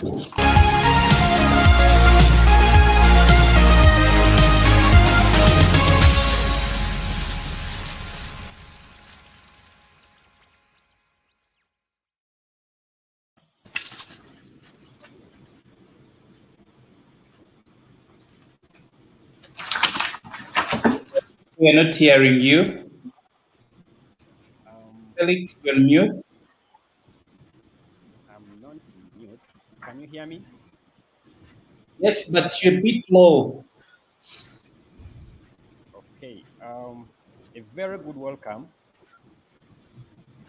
We are not hearing you. Felix, you're mute. I'm not mute. Can you hear me? Yes, but you're a bit low. Okay. A very good welcome.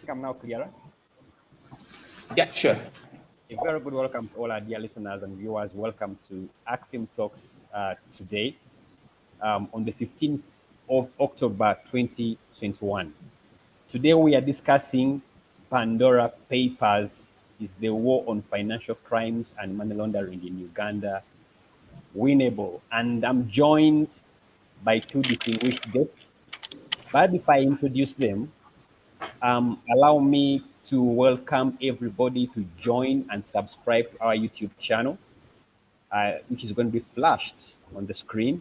Come now, clearer. Yeah, sure. A very good welcome to all our dear listeners and viewers. Welcome to ACFIM Talks today on the 15th of October 2021. Today we are discussing Pandora Papers, is the war on financial crimes and money laundering in Uganda, Winnable. And I'm joined by two distinguished guests. But if I introduce them, allow me to welcome everybody to join and subscribe to our YouTube channel, which is going to be flashed on the screen,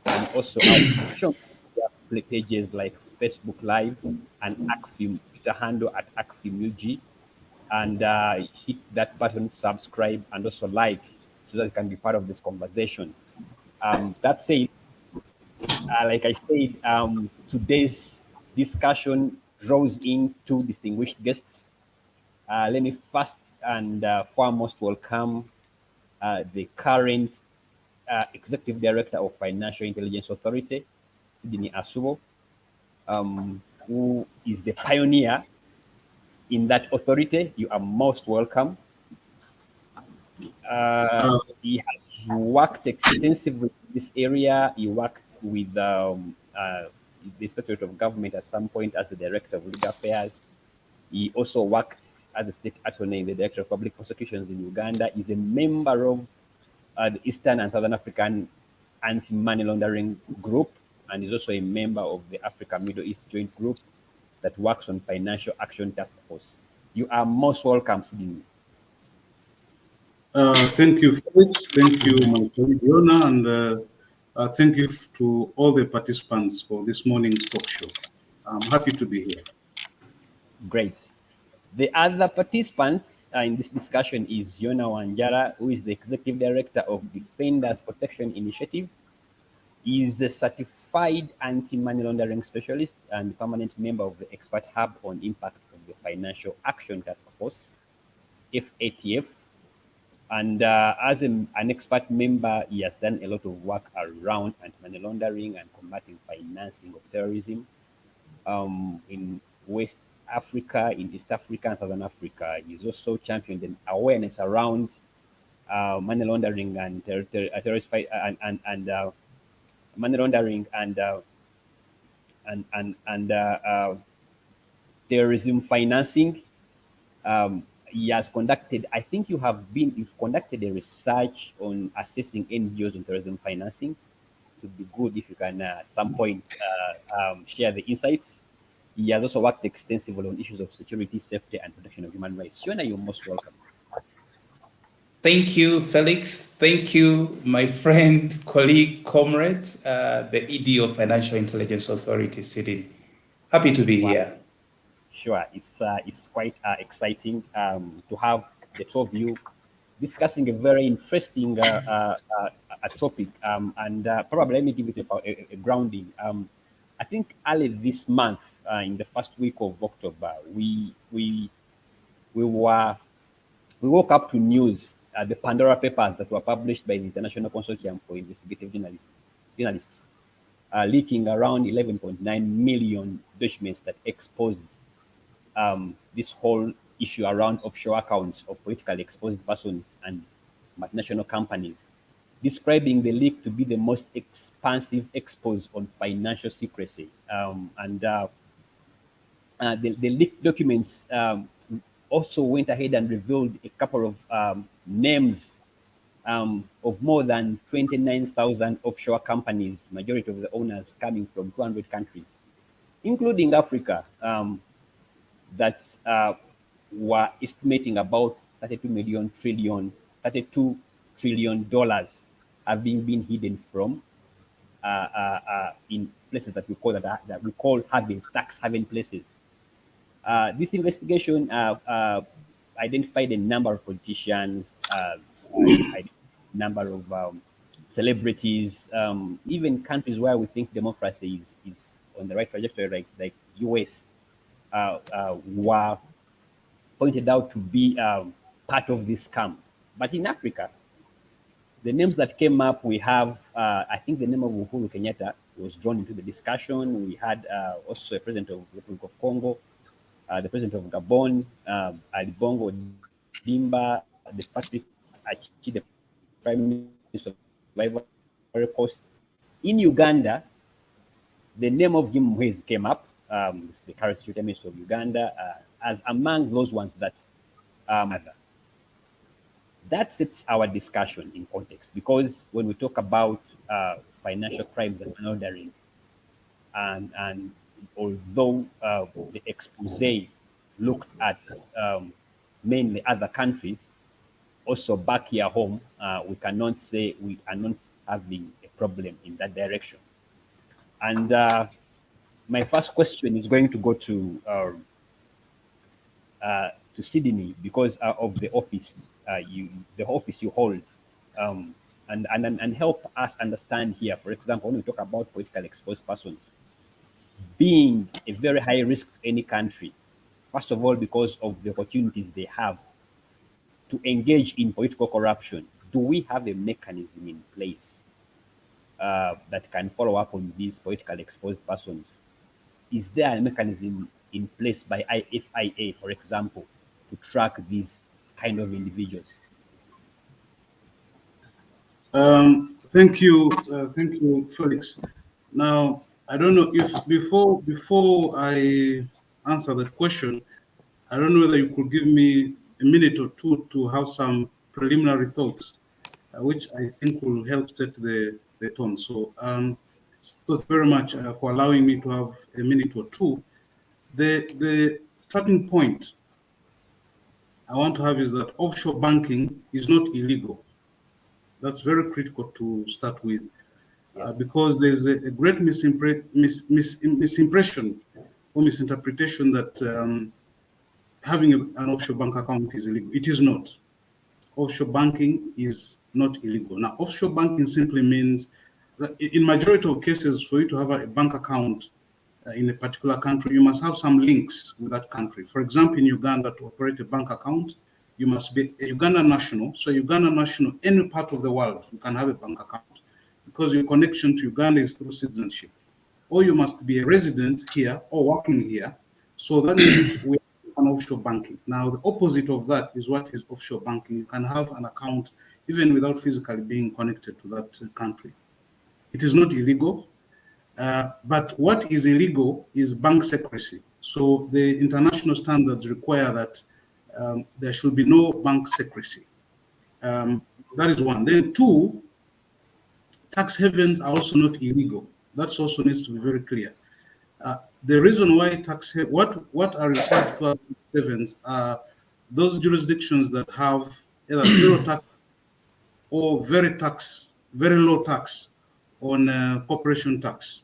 and also our social media pages like Facebook Live and ACFIM, Twitter handle at ACFIMUG, and hit that button, subscribe, and also like, so that you can be part of this conversation. That said, like I said, today's discussion draws in two distinguished guests. Let me first and foremost welcome the current Executive Director of Financial Intelligence Authority, Sydney Asubo, who is the pioneer in that authority. You are most welcome. He has worked extensively in this area. He worked with the Inspectorate of Government at some point as the Director of Legal Affairs. He also worked as a state attorney in the Director of Public Prosecutions in Uganda. He's a member of the Eastern and Southern African Anti-Money Laundering Group, and is also a member of the Africa Middle East Joint Group that works on Financial Action Task Force. You are most welcome, Sydney. Thank you, Felix. Thank you, my colleague Yona, and thank you to all the participants for this morning's talk show. I'm happy to be here. Great. The other participant in this discussion is Yona Wanjala, who is the Executive Director of Defenders Protection Initiative. He is a certified anti-money laundering specialist and permanent member of the Expert Hub on Impact of the Financial Action Task Force, FATF. And as an expert member, he has done a lot of work around anti-money laundering and combating financing of terrorism in West Africa, in East Africa, and Southern Africa. He's also championed an awareness around money laundering and terrorist fight and money laundering and terrorism financing. He has conducted, I think you've conducted a research on assessing NGOs on terrorism financing. It would be good if you can at some point share the insights. He has also worked extensively on issues of security, safety, and protection of human rights. Yona, you're most welcome. Thank you, Felix. Thank you, my friend, colleague, comrade, the ED of Financial Intelligence Authority, Sydney. Happy to be here. Sure, it's quite exciting to have the two of you discussing a very interesting topic. And probably let me give it a grounding. I think early this month, in the first week of October, we woke up to news, the Pandora Papers that were published by the International Consortium for Investigative Journalists, leaking around 11.9 million documents that exposed this whole issue around offshore accounts of politically exposed persons and multinational companies, describing the leak to be the most expansive expose on financial secrecy. The leaked documents also went ahead and revealed a couple of names of more than 29,000 offshore companies, majority of the owners coming from 200 countries, including Africa, that were estimating about 32 million trillion $32 trillion have been hidden from in places that we call havens, tax haven places. This investigation identified a number of politicians, identified a number of celebrities, even countries where we think democracy is on the right trajectory, like US, were pointed out to be part of this scam. But in Africa, the names that came up, we have, I think the name of Uhuru Kenyatta was drawn into the discussion. We had also a president of the Republic of Congo, the president of Gabon, Ali Bongo Dimba, the Patrick Achi, the prime minister of Ivory Coast. In Uganda, the name of Jim Muhwezi came up, the current security minister of Uganda, as among those ones that that sets our discussion in context, because when we talk about financial crimes and laundering, and although the expose looked at mainly other countries, also back here home, we cannot say we are not having a problem in that direction. And my first question is going to go to Sydney, because of the office you hold, and help us understand here. For example, when we talk about politically exposed persons being a very high risk in any country, first of all, because of the opportunities they have to engage in political corruption, do we have a mechanism in place that can follow up on these politically exposed persons? Is there a mechanism in place by IFIA, for example, to track these kind of individuals? Thank you, Felix. Now, I don't know if before I answer that question, I don't know whether you could give me a minute or two to have some preliminary thoughts, which I think will help set the tone. So, so very much for allowing me to have a minute or two. The starting point I want to have is that offshore banking is not illegal. That's very critical to start with, because there's a great misimpression or misinterpretation that having an offshore bank account is illegal. It is not. Offshore banking is not illegal. Now, offshore banking simply means that in majority of cases, for you to have a bank account in a particular country, you must have some links with that country. For example, in Uganda, to operate a bank account, you must be a Ugandan national. So Ugandan national, any part of the world, you can have a bank account, because your connection to Uganda is through citizenship. Or you must be a resident here or working here. So that means we have an offshore banking. Now, the opposite of that is what is offshore banking. You can have an account even without physically being connected to that country. It is not illegal. But what is illegal is bank secrecy. So the international standards require that there should be no bank secrecy. That is one. Then two, tax havens are also not illegal. That also needs to be very clear. The reason why what are referred to as tax havens are those jurisdictions that have either zero tax or very low tax on corporation tax.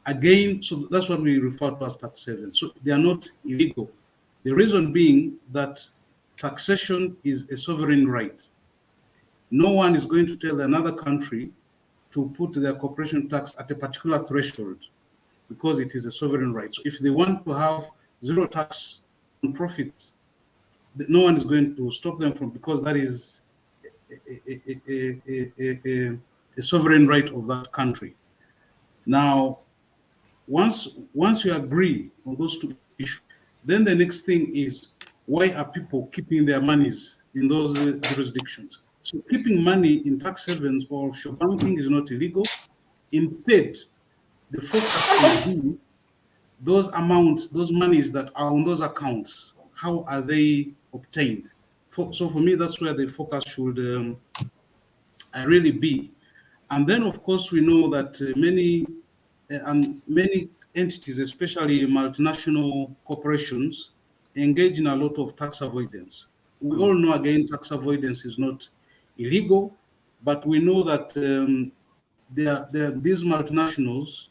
Again, so that's what we refer to as tax havens. So they are not illegal. The reason being that taxation is a sovereign right. No one is going to tell another country to put their corporation tax at a particular threshold, because it is a sovereign right. So if they want to have zero tax on profits, no one is going to stop them from, because that is a sovereign right of that country. Now, once you agree on those two issues, then the next thing is, why are people keeping their monies in those jurisdictions? So keeping money in tax havens or offshore banking is not illegal. Instead, the focus should be those amounts, those monies that are on those accounts, how are they obtained? So for me, that's where the focus should really be. And then, of course, we know that many entities, especially multinational corporations, engage in a lot of tax avoidance. We all know, again, tax avoidance is not illegal, but we know that these multinationals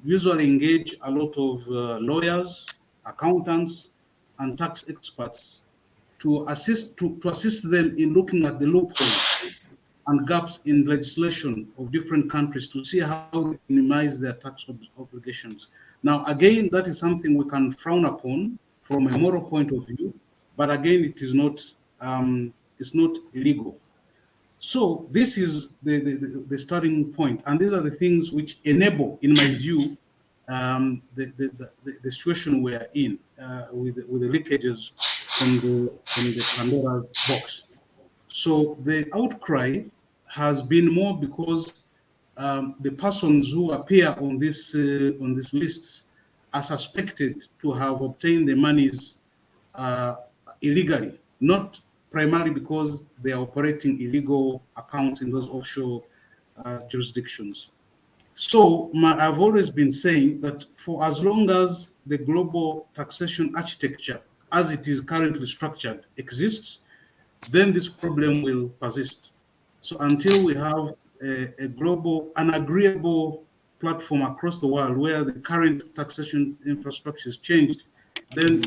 usually engage a lot of lawyers, accountants, and tax experts to assist them in looking at the loopholes and gaps in legislation of different countries to see how they minimize their tax obligations. Now, again, that is something we can frown upon from a moral point of view, but again, it's not illegal. So this is the starting point, and these are the things which enable, in my view, the situation we are in with the leakages from the Pandora box. So the outcry has been more because the persons who appear on this lists are suspected to have obtained the monies illegally, not primarily because they are operating illegal accounts in those offshore jurisdictions. So I've always been saying that for as long as the global taxation architecture, as it is currently structured, exists, then this problem will persist. So until we have a global, an agreeable platform across the world where the current taxation infrastructure is changed, then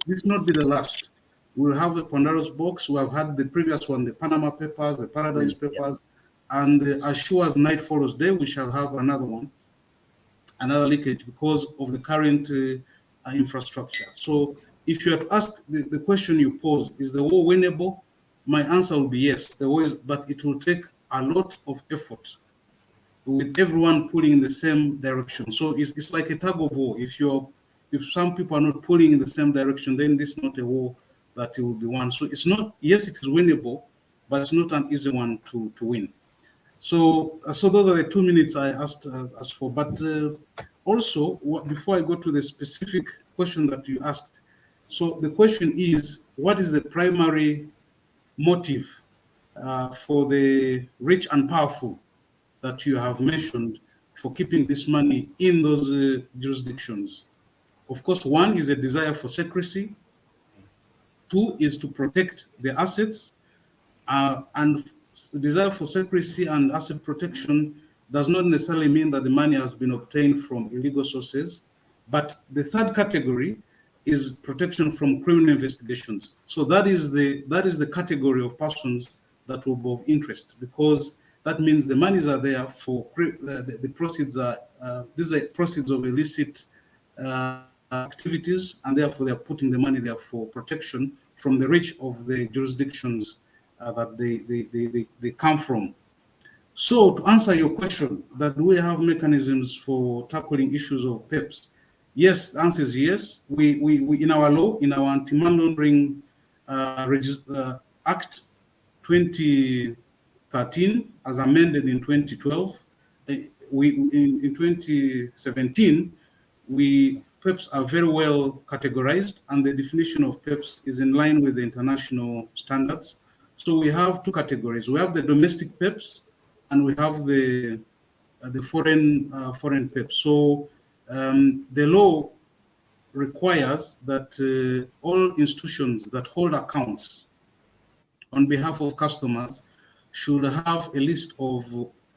this not be the last. We'll have a Pandora's box. We have had the previous one, the Panama Papers, the Paradise Papers, and as sure as night follows day, we shall have another one, another leakage because of the current infrastructure. So if you had asked the question you posed, is the war winnable? My answer will be yes, the war is, but it will take a lot of effort with everyone pulling in the same direction. So it's like a tug of war. If some people are not pulling in the same direction, then this is not a war that it will be won. So it's not, yes, it is winnable, but it's not an easy one to win. So those are the 2 minutes I asked for. But also, before I go to the specific question that you asked, so the question is, what is the primary motive for the rich and powerful that you have mentioned for keeping this money in those jurisdictions? Of course, one is a desire for secrecy. Two is to protect the assets. And desire for secrecy and asset protection does not necessarily mean that the money has been obtained from illegal sources. But the third category is protection from criminal investigations. So that is the category of persons that will be of interest, because that means the monies are there for the proceeds are these are proceeds of illicit activities, and therefore they are putting the money there for protection from the reach of the jurisdictions that they come from. So to answer your question, that do we have mechanisms for tackling issues of PEPs? Yes, the answer is yes. We in our law, in our Anti-Money Laundering Act 2013, as amended in 2012, in 2017, PEPs are very well categorized, and the definition of PEPs is in line with the international standards. So we have two categories. We have the domestic PEPs, and we have the foreign PEPs. So the law requires that all institutions that hold accounts on behalf of customers should have a list of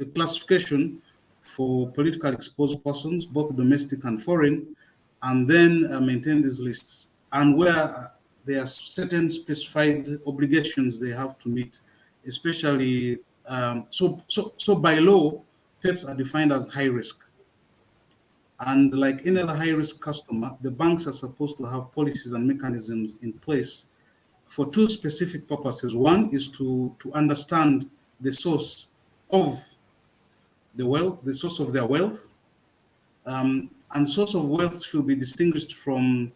a classification for politically exposed persons, both domestic and foreign, and then maintain these lists. And where there are certain specified obligations they have to meet, especially so by law, PEPs are defined as high risk. And like any other high risk customer, the banks are supposed to have policies and mechanisms in place for two specific purposes. One is to understand the source of the source of their wealth, and source of wealth should be distinguished from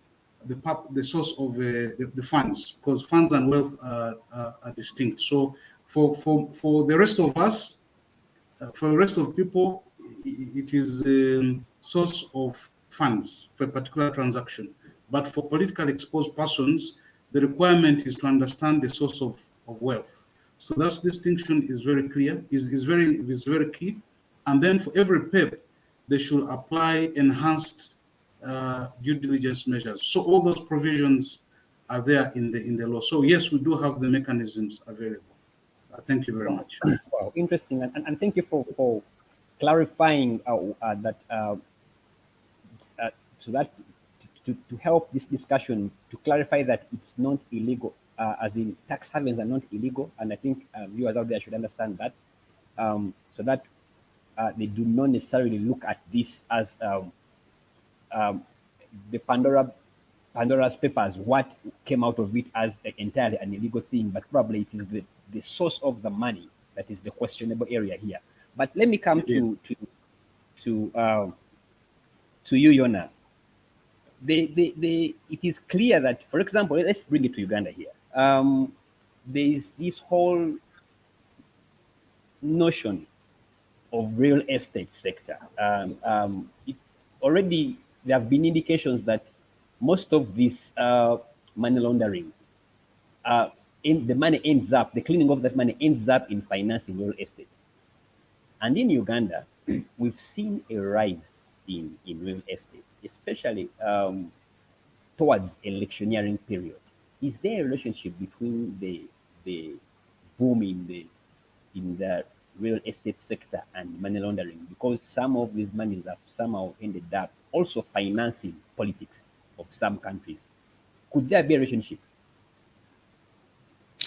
the source of the funds, because funds and wealth are distinct. So for the rest of us, for the rest of people, it is a source of funds for a particular transaction. But for politically exposed persons, the requirement is to understand the source of wealth. So that distinction is very clear, is very key. And then for every PEP, they should apply enhanced due diligence measures. So all those provisions are there in the law. So yes, we do have the mechanisms available. Thank you very much. Wow, interesting, and thank you for clarifying that so that to help this discussion to clarify that it's not illegal, as in tax havens are not illegal, and I think viewers out there should understand that, so that they do not necessarily look at this as the Pandora's Papers, what came out of it as entirely an illegal thing, but probably it is the source of the money that is the questionable area here. But let me come to you, Yona. It is clear that, for example, let's bring it to Uganda here. There is this whole notion of real estate sector. It already, there have been indications that most of this money laundering, the money ends up, the cleaning of that money ends up in financing real estate. And in Uganda, we've seen a rise in real estate, especially towards electioneering period. Is there a relationship between the boom in the real estate sector and money laundering? Because some of these monies have somehow ended up also financing politics of some countries. Could there be a relationship?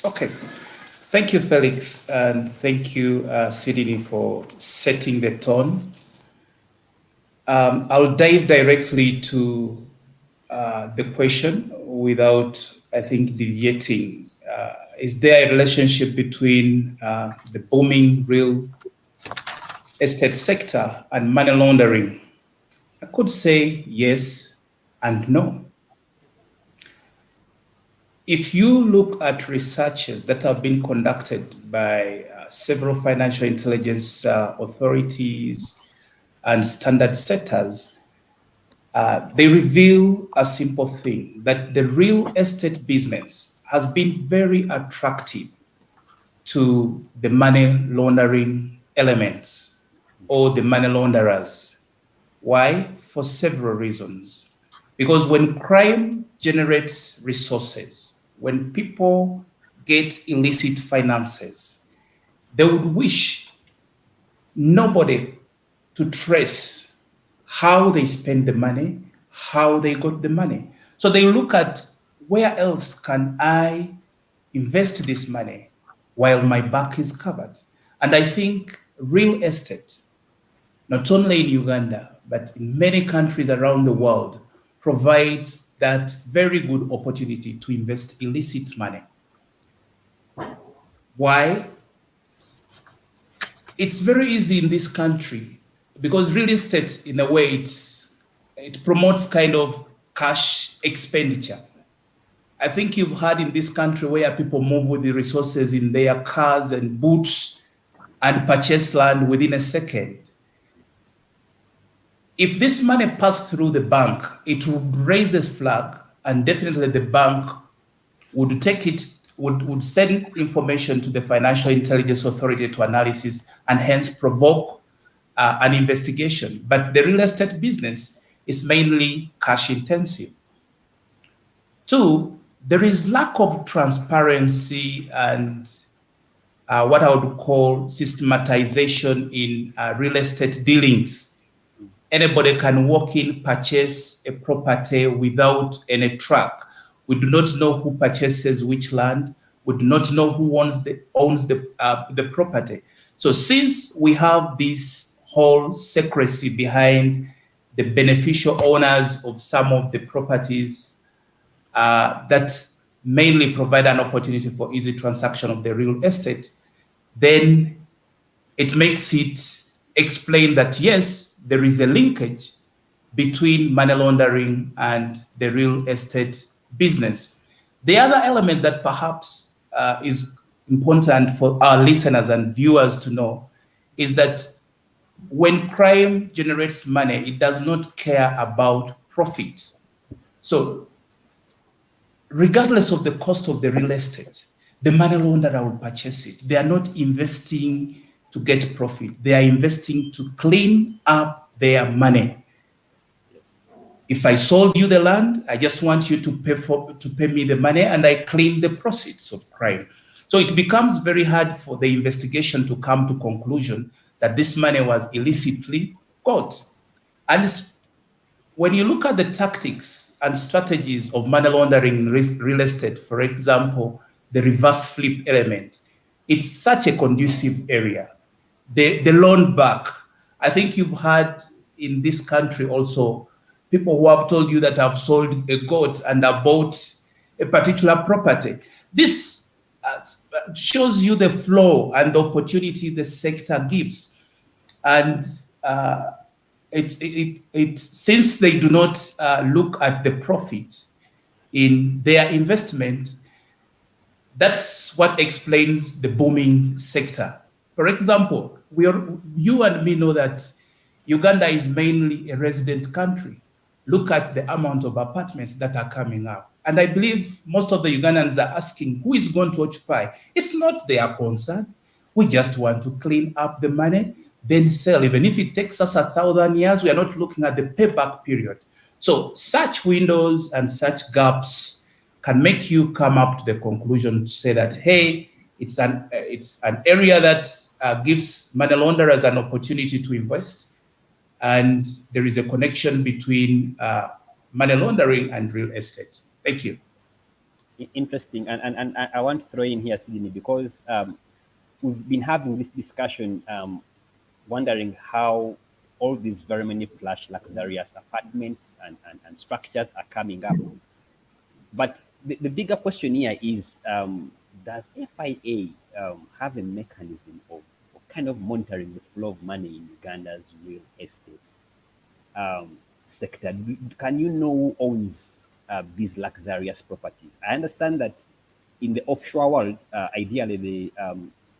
Okay. Thank you, Felix, and thank you, Sidney, for setting the tone. I'll dive directly to the question without, I think, deviating. Is there a relationship between the booming real estate sector and money laundering? I could say yes and no. If you look at researches that have been conducted by several financial intelligence authorities and standard setters, they reveal a simple thing, that the real estate business has been very attractive to the money laundering elements or the money launderers. Why? For several reasons. Because when crime generates resources, when people get illicit finances, they would wish nobody to trace how they spend the money, how they got the money. So they look at, where else can I invest this money while my back is covered? And I think real estate, not only in Uganda, but in many countries around the world, provides that very good opportunity to invest illicit money. Why? It's very easy in this country because real estate, in a way, it promotes kind of cash expenditure. I think you've heard in this country where people move with the resources in their cars and boats and purchase land within a second. If this money passed through the bank, it would raise this flag, and definitely the bank would take it, would send information to the Financial Intelligence Authority to analysis and hence provoke an investigation. But the real estate business is mainly cash intensive. Two, there is lack of transparency and what I would call systematization in real estate dealings. Anybody can walk in, purchase a property without any track. We do not know who purchases which land. We do not know who owns the property. So since we have this whole secrecy behind the beneficial owners of some of the properties that mainly provide an opportunity for easy transaction of the real estate, then it makes it explain that yes, there is a linkage between money laundering and the real estate business. The other element that perhaps is important for our listeners and viewers to know is that when crime generates money, it does not care about profits. So regardless of the cost of the real estate, the money launderer will purchase it. They are not investing to get profit. They are investing to clean up their money. If I sold you the land, I just want you to pay me the money, and I clean the proceeds of crime. So it becomes very hard for the investigation to come to conclusion that this money was illicitly got. And when you look at the tactics and strategies of money laundering in real estate, for example, the reverse flip element, it's such a conducive area. The loan back, I think you've had in this country also people who have told you that I've sold a goat and I bought a particular property. This shows you the flow and the opportunity the sector gives. And since they do not look at the profit in their investment, that's what explains the booming sector. For example, you and me know that Uganda is mainly a resident country. Look at the amount of apartments that are coming up. And I believe most of the Ugandans are asking, who is going to occupy? It's not their concern. We just want to clean up the money, then sell. Even if it takes us 1,000 years, we are not looking at the payback period. So such windows and such gaps can make you come up to the conclusion to say that, hey, it's an area that gives money launderers an opportunity to invest. And there is a connection between money laundering and real estate. Thank you. Interesting. And I want to throw in here, Sydney, because we've been having this discussion, wondering how all these very many plush, luxurious apartments and structures are coming up. But the bigger question here is, does FIA have a mechanism of kind of monitoring the flow of money in Uganda's real estate sector? Can you know who owns these luxurious properties? I understand that in the offshore world, ideally,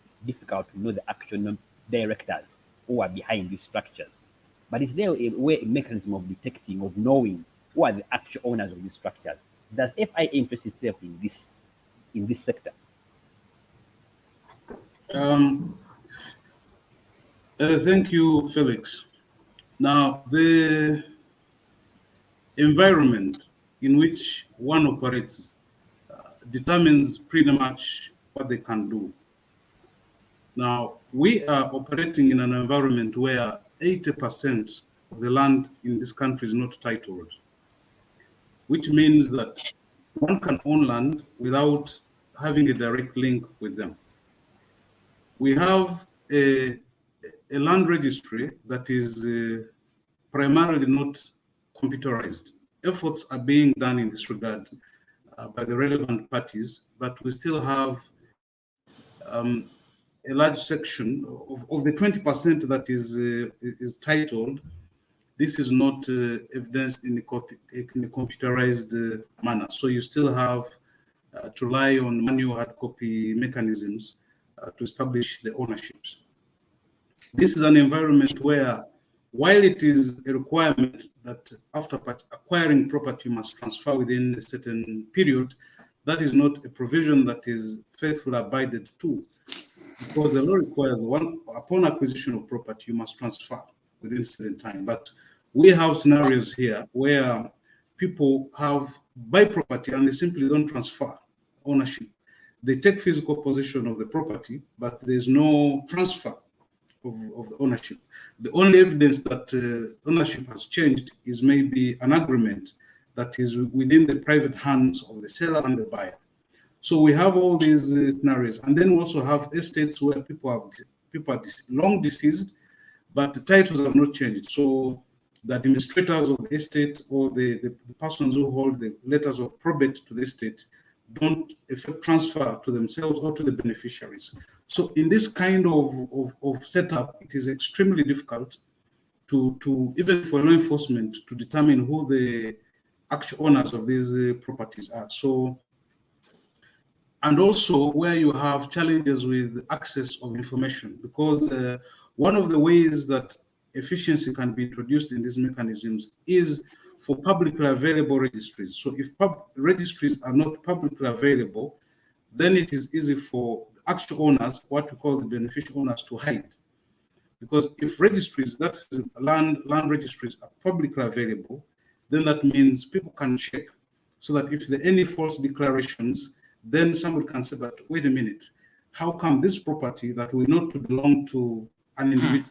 it's difficult to know the actual directors who are behind these structures. But is there a mechanism of detecting, of knowing who are the actual owners of these structures? Does FIA interest itself in this sector? Thank you, Felix. Now, the environment in which one operates determines pretty much what they can do. Now, we are operating in an environment where 80% of the land in this country is not titled, which means that one can own land without having a direct link with them. We have a land registry that is primarily not computerized. Efforts are being done in this regard by the relevant parties, but we still have a large section of the 20% that is titled. This is not evidenced in a computerized manner. So you still have to rely on manual hard copy mechanisms to establish the ownerships. This is an environment where, while it is a requirement that after acquiring property you must transfer within a certain period, that is not a provision that is faithfully abided to, because the law requires upon acquisition of property you must transfer within a certain time. But we have scenarios here where people buy property and they simply don't transfer ownership. They take physical possession of the property, but there's no transfer of the ownership. The only evidence that ownership has changed is maybe an agreement that is within the private hands of the seller and the buyer. So we have all these scenarios, and then we also have estates where people are long deceased, but the titles have not changed. So the administrators of the estate or the persons who hold the letters of probate to the estate don't effect transfer to themselves or to the beneficiaries. So in this kind of setup, it is extremely difficult to even for law enforcement to determine who the actual owners of these properties are. So, and also where you have challenges with access of information, because one of the ways that efficiency can be introduced in these mechanisms is for publicly available registries. So if registries are not publicly available, then it is easy for the actual owners, what we call the beneficial owners, to hide. Because if registries, that's land registries, are publicly available, then that means people can check, so that if there are any false declarations, then somebody can say, but wait a minute, how come this property that we know to belong to an individual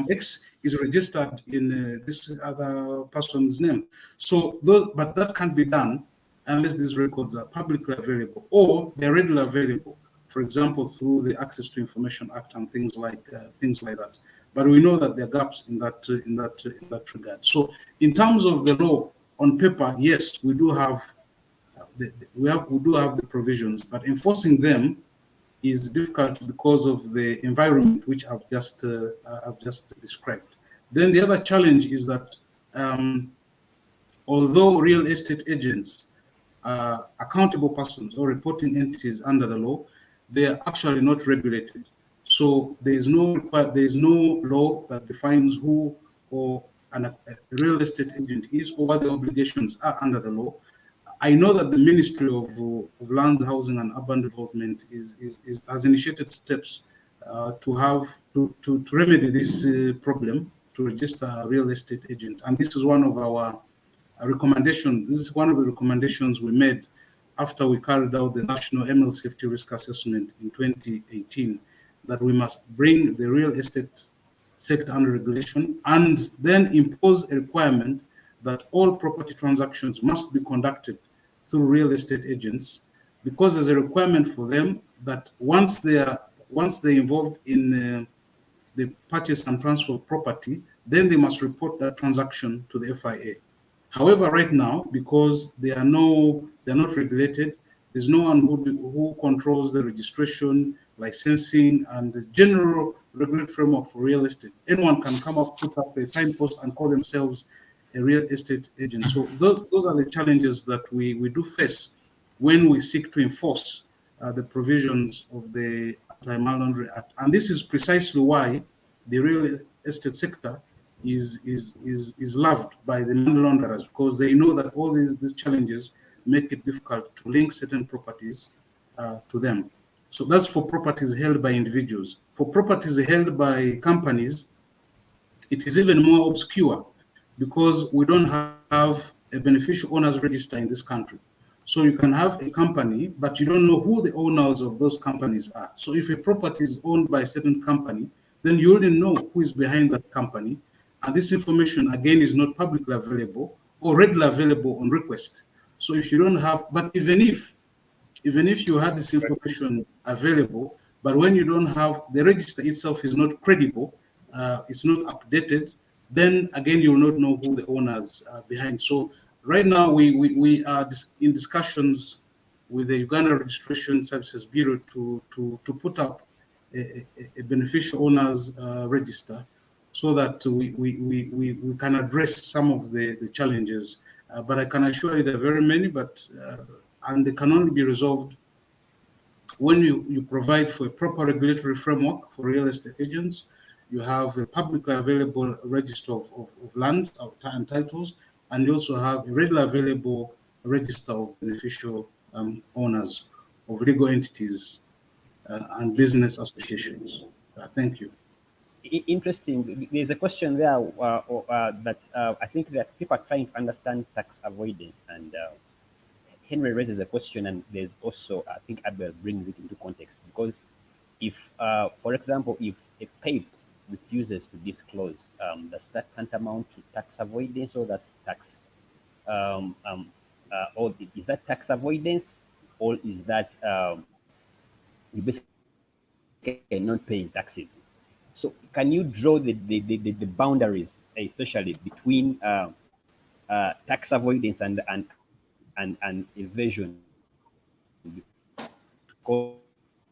X is registered in this other person's name? So but that can't be done unless these records are publicly available or they're readily available. For example, through the Access to Information Act and things like that. But we know that there are gaps in that regard. So, in terms of the law on paper, yes, we do have the provisions, but enforcing them is difficult because of the environment which I've just described. Then the other challenge is that although real estate agents are accountable persons or reporting entities under the law, they are actually not regulated. So there is no law that defines who or a real estate agent is or what the obligations are under the law. I know that the Ministry of Land, Housing and Urban Development has initiated steps to remedy this problem, to register a real estate agent. And this is one of our recommendations. This is one of the recommendations we made after we carried out the National ML Safety Risk Assessment in 2018, that we must bring the real estate sector under regulation and then impose a requirement that all property transactions must be conducted through real estate agents, because there's a requirement for them that once they're involved in the purchase and transfer of property, then they must report that transaction to the FIA. However, right now, because they're not regulated, there's no one who controls the registration, licensing, and the general regulatory framework for real estate. Anyone can come up, put up a signpost, and call themselves a real estate agent. So those are the challenges that we do face when we seek to enforce the provisions of the Anti-Money Laundering Act. And this is precisely why the real estate sector is loved by the money launderers, because they know that all these challenges make it difficult to link certain properties to them. So that's for properties held by individuals. For properties held by companies, it is even more obscure, because we don't have a beneficial owners register in this country. So you can have a company, but you don't know who the owners of those companies are. So if a property is owned by a certain company, then you already know who is behind that company. And this information, again, is not publicly available or readily available on request. So if you don't have, but even if you had this information available, but when you don't have, the register itself is not credible, it's not updated, then again, you will not know who the owners are behind. So right now, we are in discussions with the Uganda Registration Services Bureau to put up a beneficial owners register, so that we can address some of the challenges. But I can assure you there are very many, and they can only be resolved when you provide for a proper regulatory framework for real estate agents. You have a publicly available register of lands and titles, and you also have a readily available register of beneficial owners of legal entities and business associations. Thank you. Interesting. There's a question there that I think that people are trying to understand tax avoidance, and Henry raises a question, and there's also, I think Abel brings it into context, because if, for example, if a PEP refuses to disclose, does that tantamount to tax avoidance, or that's tax, or is that tax avoidance, or is that you basically not paying taxes? So can you draw the boundaries, especially between tax avoidance and evasion? Because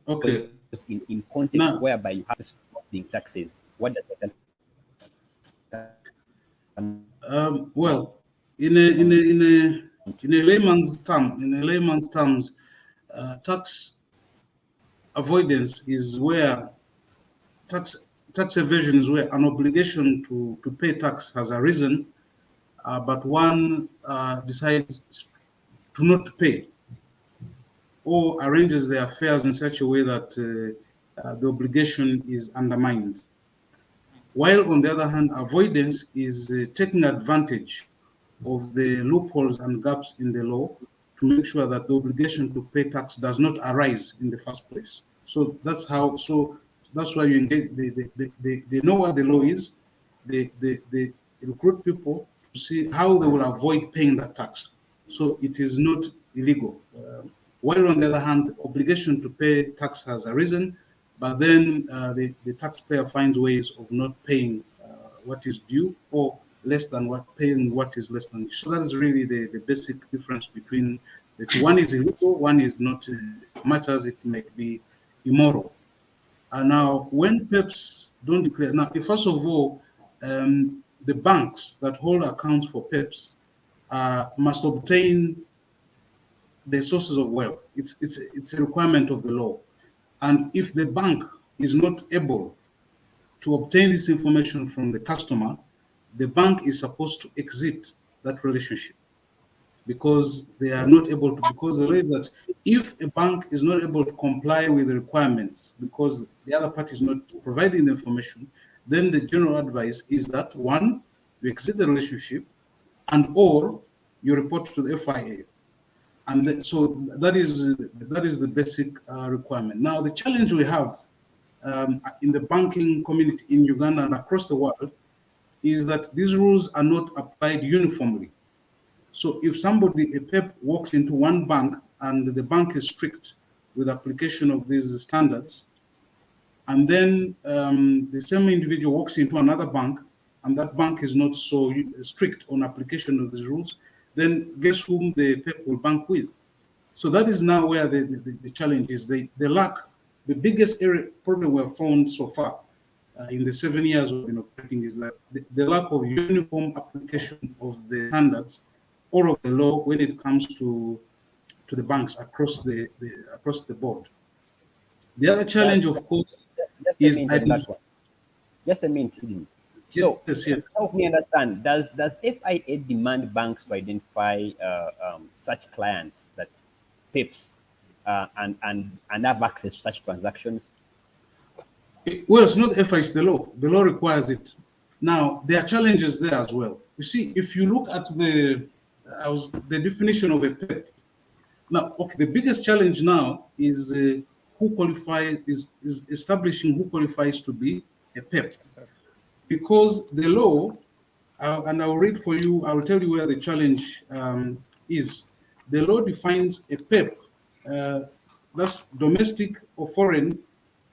Okay. in context now, whereby you have paying taxes, what does that? Well, in a layman's terms, tax avoidance is where tax evasion is where an obligation to pay tax has arisen, but one decides to not pay, or arranges their affairs in such a way that the obligation is undermined. While on the other hand, avoidance is taking advantage of the loopholes and gaps in the law to make sure that the obligation to pay tax does not arise in the first place. So that's how. So that's why you engage. They know what the law is. They recruit people to see how they will avoid paying that tax. So it is not illegal. While on the other hand, the obligation to pay tax has arisen, but then the taxpayer finds ways of not paying what is due, or less than paying what is less than. So that is really the basic difference between the two. One is illegal, one is not, much as it might be immoral. And now, when PEPs don't declare, now, first of all, the banks that hold accounts for PEPs must obtain the sources of wealth. It's a requirement of the law. And if the bank is not able to obtain this information from the customer, the bank is supposed to exit that relationship, because they are not able to, because the way that if a bank is not able to comply with the requirements because the other party is not providing the information, then the general advice is that, one, you exit the relationship, and or you report to the FIA. And so that is the basic requirement. Now, the challenge we have in the banking community in Uganda and across the world is that these rules are not applied uniformly. So if somebody, a PEP, walks into one bank and the bank is strict with application of these standards, and then the same individual walks into another bank and that bank is not so strict on application of these rules, then guess whom the PEP will bank with? So that is now where the challenge is. The biggest problem we have found so far in the 7 years we've been operating is that the lack of uniform application of the standards or of the law when it comes to the banks across the board. The other challenge, of course, is just a minute. So yes. help me understand. Does FIA demand banks to identify such clients that PEPs and have access to such transactions? Well, it's not FIA, it's the law. The law requires it. Now, there are challenges there as well. You see, if you look at the definition of a PEP, now, okay, the biggest challenge now is who qualifies, is establishing who qualifies to be a PEP. Because the law, and I'll read for you, I will tell you where the challenge is. The law defines a PEP, that's domestic or foreign,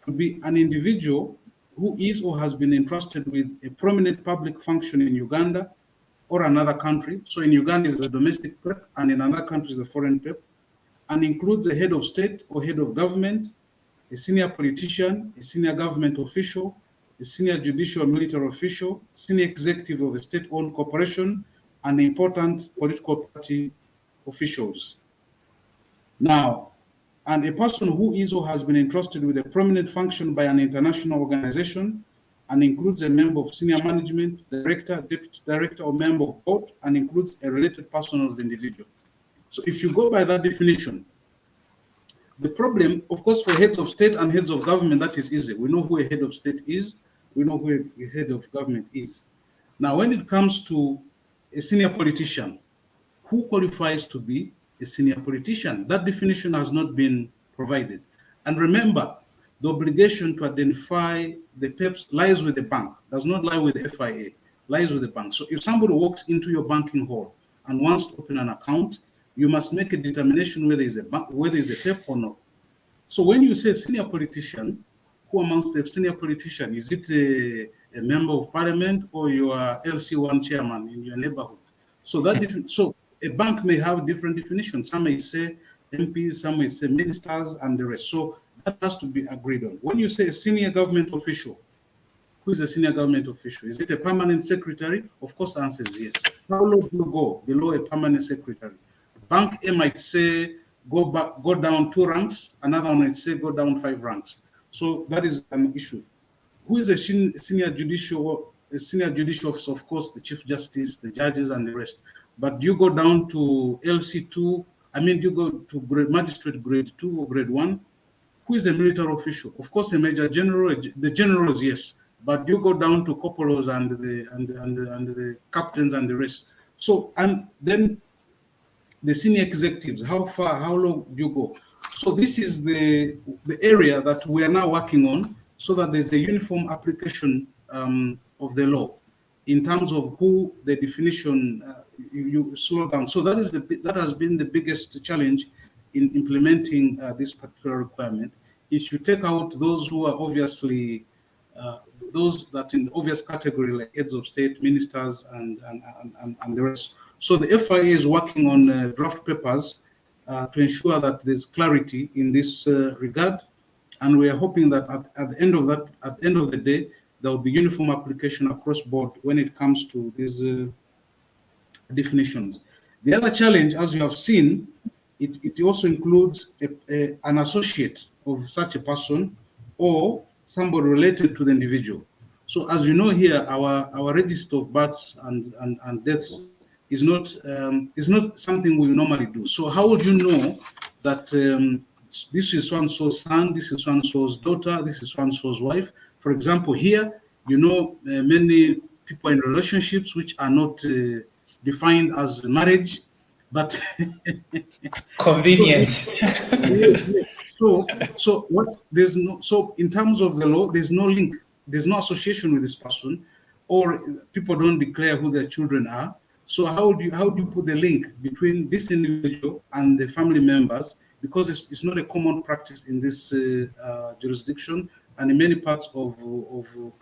to be an individual who is or has been entrusted with a prominent public function in Uganda or another country. So in Uganda is the domestic PEP, and in another country is the foreign PEP, and includes a head of state or head of government, a senior politician, a senior government official, a senior judicial or military official, senior executive of a state-owned corporation, and important political party officials. Now, and a person who is or has been entrusted with a prominent function by an international organization, and includes a member of senior management, director, deputy director, or member of board, and includes a related person of the individual. So if you go by that definition, the problem, of course, for heads of state and heads of government, that is easy. We know who a head of state is. We know who a head of government is. Now, when it comes to a senior politician, who qualifies to be a senior politician? That definition has not been provided. And remember, the obligation to identify the PEPs lies with the bank, does not lie with the FIA, lies with the bank. So if somebody walks into your banking hall and wants to open an account, you must make a determination whether it's a PEP or not. So when you say senior politician, who amongst the senior politician? Is it a member of parliament or your LC1 chairman in your neighborhood? So that so a bank may have different definitions. Some may say MPs, some may say ministers, and the rest. So that has to be agreed on. When you say a senior government official, who is a senior government official? Is it a permanent secretary? Of course, the answer is yes. How low do you go below a permanent secretary? Bank A might say go down 2 ranks. Another one might say go down 5 ranks. So that is an issue. Who is a senior judicial officer? Of course, the Chief Justice, the judges, and the rest. But do you go down to LC2? I mean, do you go to magistrate grade 2 or grade 1? Who is a military official? Of course, a major general. The generals, yes. But do you go down to corporals and the captains and the rest? So, and then the senior executives, how low do you go? So this is the area that we are now working on, so that there's a uniform application of the law in terms of who the definition you slow down. So that has been the biggest challenge in implementing this particular requirement. If you take out those who are obviously those that in the obvious category, like heads of state, ministers, and the rest. So the FIA is working on draft papers to ensure that there's clarity in this regard, and we are hoping that at the end of the day, there will be uniform application across board when it comes to these definitions. The other challenge, as you have seen, it also includes an associate of such a person or somebody related to the individual. So as you know here, our register of births and deaths is not something we normally do. So how would you know that this is so-and-so's son, this is so-and-so's daughter, this is so-and-so's wife? For example, here, many people in relationships which are not defined as marriage, but Convenience. yes, yes. So in terms of the law, there's no link, there's no association with this person, or people don't declare who their children are. So how do you put the link between this individual and the family members? Because it's not a common practice in this jurisdiction and in many parts of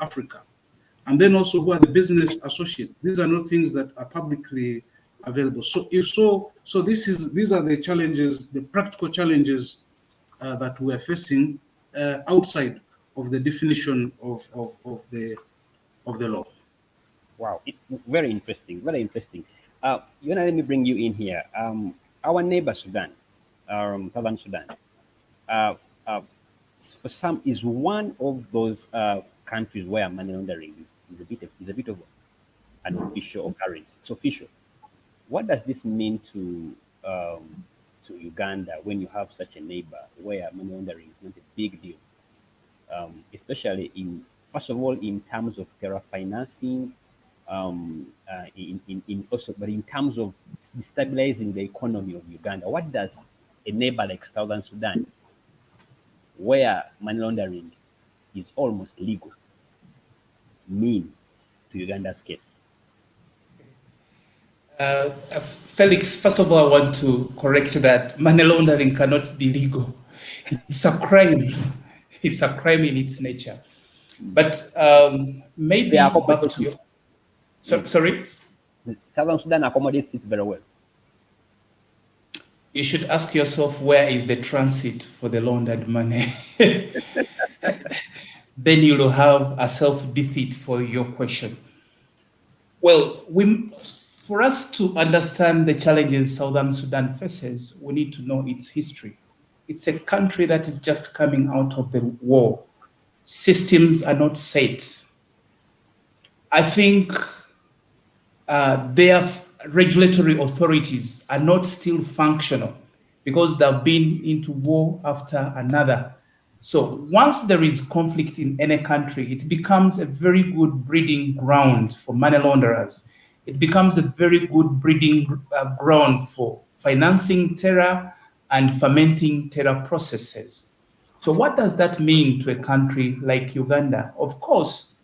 Africa. And then also, who are the business associates? These are not things that are publicly available. So these are the challenges, the practical challenges that we are facing outside of the definition of the law. Wow, very interesting, very interesting. Yona, let me bring you in here. Our neighbor Sudan, Southern Sudan, uh, uh, for some is one of those countries where money laundering is a bit of an official occurrence. It's official. What does this mean to Uganda when you have such a neighbor where money laundering is not a big deal, especially first of all in terms of terror financing, but in terms of destabilizing the economy of Uganda? What does a neighbor like Southern Sudan, where money laundering is almost legal, mean to Uganda's case? Felix, first of all, I want to correct that money laundering cannot be legal. It's a crime. It's a crime in its nature. But maybe back to your... Sorry? Southern Sudan accommodates it very well. You should ask yourself, where is the transit for the laundered money? Then you'll have a self-defeat for your question. Well, for us to understand the challenges Southern Sudan faces, we need to know its history. It's a country that is just coming out of the war. Systems are not set. I think their regulatory authorities are not still functional because they've been into war after another. So once there is conflict in any country, it becomes a very good breeding ground for money launderers. It becomes a very good breeding ground for financing terror and fermenting terror processes. So what does that mean to a country like Uganda? Of course,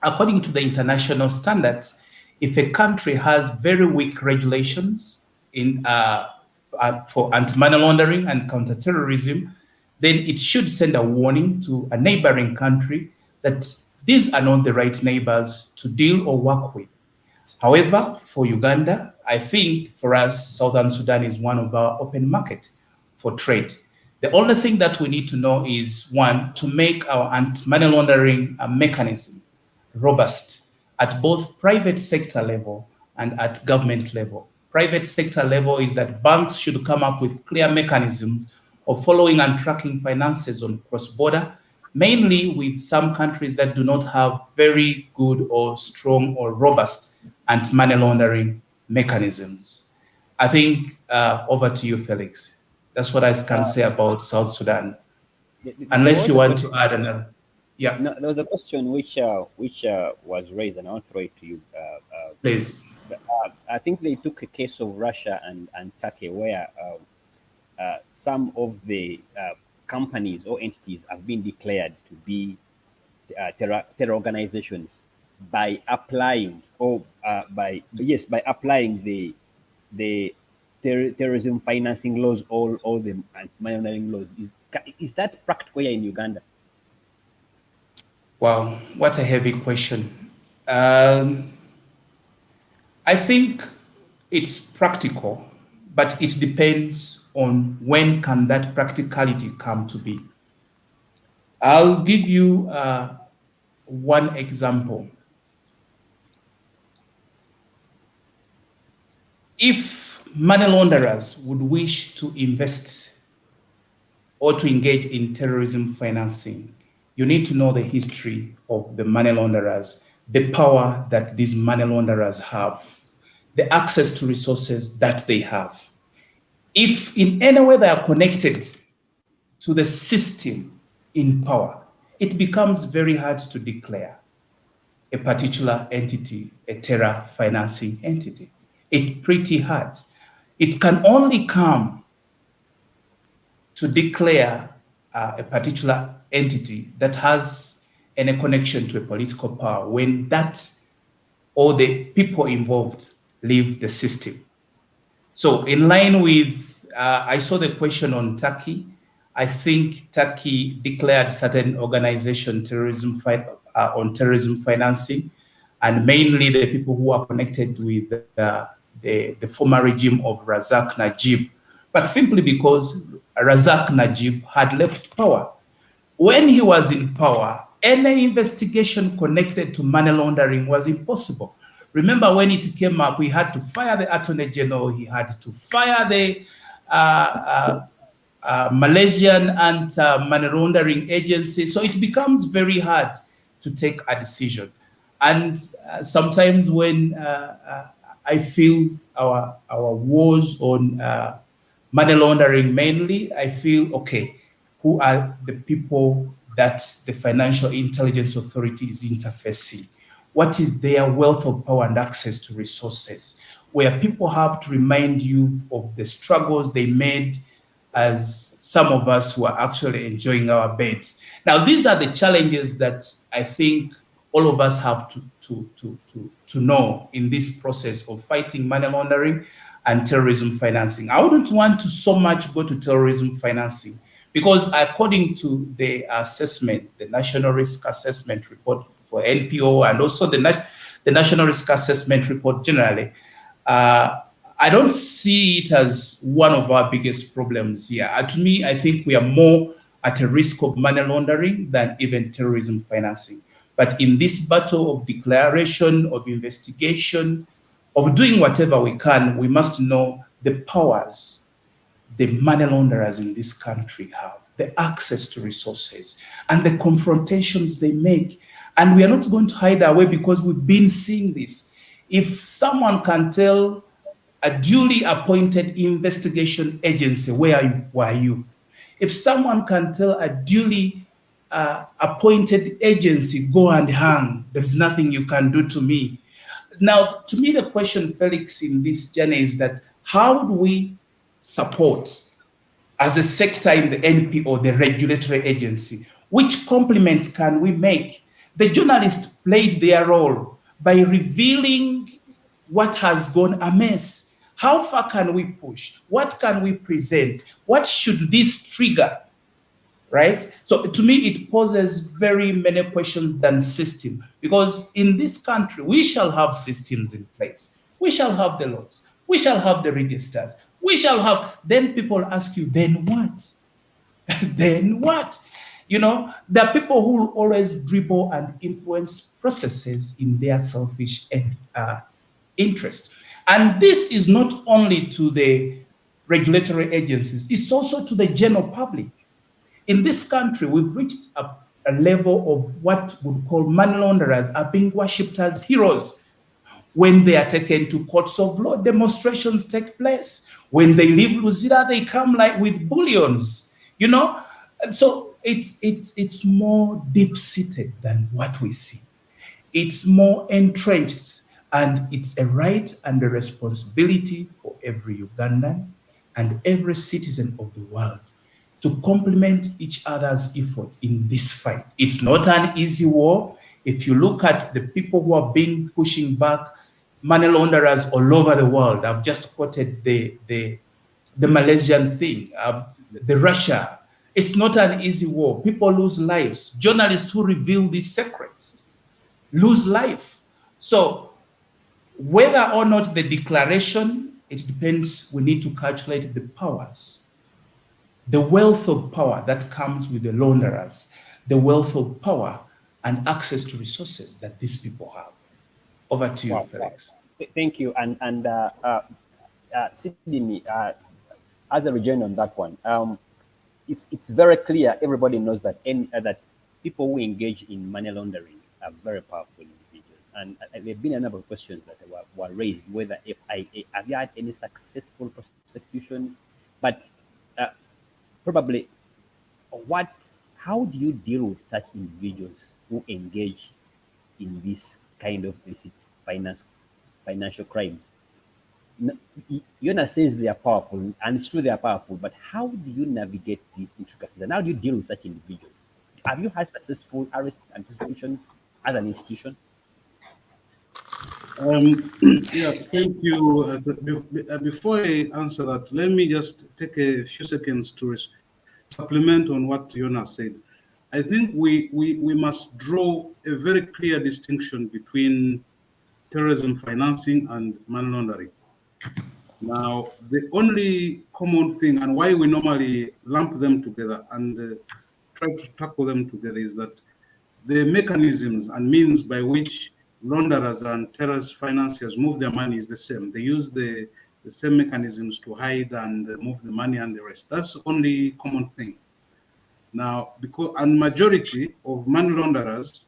according to the international standards, if a country has very weak regulations for anti-money laundering and counterterrorism, then it should send a warning to a neighboring country that these are not the right neighbors to deal or work with. However, for Uganda, I think for us, Southern Sudan is one of our open market for trade. The only thing that we need to know is, one, to make our anti-money laundering mechanism robust at both private sector level and at government level. Private sector level is that banks should come up with clear mechanisms of following and tracking finances on cross-border, mainly with some countries that do not have very good or strong or robust anti-money laundering mechanisms. I think over to you, Felix. That's what I can say about South Sudan. Unless you want to add another. Yeah. No, there was a question which was raised, and I'll throw it to you. Please. I think they took a case of Russia and Turkey where some of the companies or entities have been declared to be terror organizations by applying by applying the terrorism financing laws, all the money laundering laws. Is that practical here in Uganda? Wow, what a heavy question. I think it's practical, but it depends on when can that practicality come to be. I'll give you one example. If money launderers would wish to invest or to engage in terrorism financing, you need to know the history of the money launderers, the power that these money launderers have, the access to resources that they have. If in any way they are connected to the system in power, it becomes very hard to declare a particular entity a terror financing entity. It's pretty hard. It can only come to declare a particular entity that has any connection to a political power when that or the people involved leave the system. So in line with, I saw the question on Turkey. I think Turkey declared certain organization on terrorism financing, and mainly the people who are connected with the former regime of Razak Najib, but simply because Razak Najib had left power. When he was in power, any investigation connected to money laundering was impossible. Remember when it came up, we had to fire the Attorney General, he had to fire the Malaysian anti-money laundering agency. So it becomes very hard to take a decision. And sometimes when I feel our wars on money laundering mainly, I feel, okay, who are the people that the Financial Intelligence Authority is interfacing? What is their wealth of power and access to resources, where people have to remind you of the struggles they made as some of us who are actually enjoying our beds. Now, these are the challenges that I think all of us have to know in this process of fighting money laundering and terrorism financing. I wouldn't want to so much go to terrorism financing because according to the assessment, the National Risk Assessment Report for NPO and also the National Risk Assessment Report generally, I don't see it as one of our biggest problems here. To me, I think we are more at a risk of money laundering than even terrorism financing. But in this battle of declaration, of investigation, of doing whatever we can, we must know the powers the money launderers in this country have, the access to resources, and the confrontations they make. And we are not going to hide away because we've been seeing this. If someone can tell a duly appointed investigation agency, where were you? If someone can tell a duly appointed agency, go and hang, there is nothing you can do to me. Now, to me, the question, Felix, in this journey is that how do we support as a sector in the NPO, the regulatory agency? Which compliments can we make? The journalists played their role by revealing what has gone amiss. How far can we push? What can we present? What should this trigger? Right? So to me, it poses very many questions than system, because in this country, we shall have systems in place. We shall have the laws. We shall have the registers. We shall have, then people ask you, then what? Then what? You know, there are people who will always dribble and influence processes in their selfish interest. And this is not only to the regulatory agencies, it's also to the general public. In this country, we've reached a level of what we would call money launderers are being worshipped as heroes. When they are taken to courts of law, demonstrations take place. When they leave Luzira, they come like with bullions, you know? And so it's more deep-seated than what we see. It's more entrenched, and it's a right and a responsibility for every Ugandan, and every citizen of the world to complement each other's effort in this fight. It's not an easy war. If you look at the people who have been pushing back money launderers all over the world, I've just quoted the Malaysian thing, the Russia. It's not an easy war. People lose lives. Journalists who reveal these secrets lose life. So whether or not the declaration, it depends. We need to calculate the powers, the wealth of power that comes with the launderers, the wealth of power and access to resources that these people have. Over to you, Wow. Felix. Thank you. And Sydney, as a rejoin on that one, it's very clear. Everybody knows that that people who engage in money laundering are very powerful individuals. And there have been a number of questions that were raised, whether FIA, have you had any successful prosecutions? But probably, how do you deal with such individuals who engage in this kind of illicit financial crimes? Yona says they are powerful, and it's true they are powerful, but how do you navigate these intricacies, and how do you deal with such individuals? Have you had successful arrests and prosecutions as an institution? Yeah, thank you. Before I answer that, let me just take a few seconds to supplement on what Yona said. I think we must draw a very clear distinction between terrorism financing and money laundering. Now, the only common thing and why we normally lump them together and try to tackle them together is that the mechanisms and means by which launderers and terrorist financiers move their money is the same. They use the same mechanisms to hide and move the money and the rest. That's the only common thing. Now, because and majority of money launderers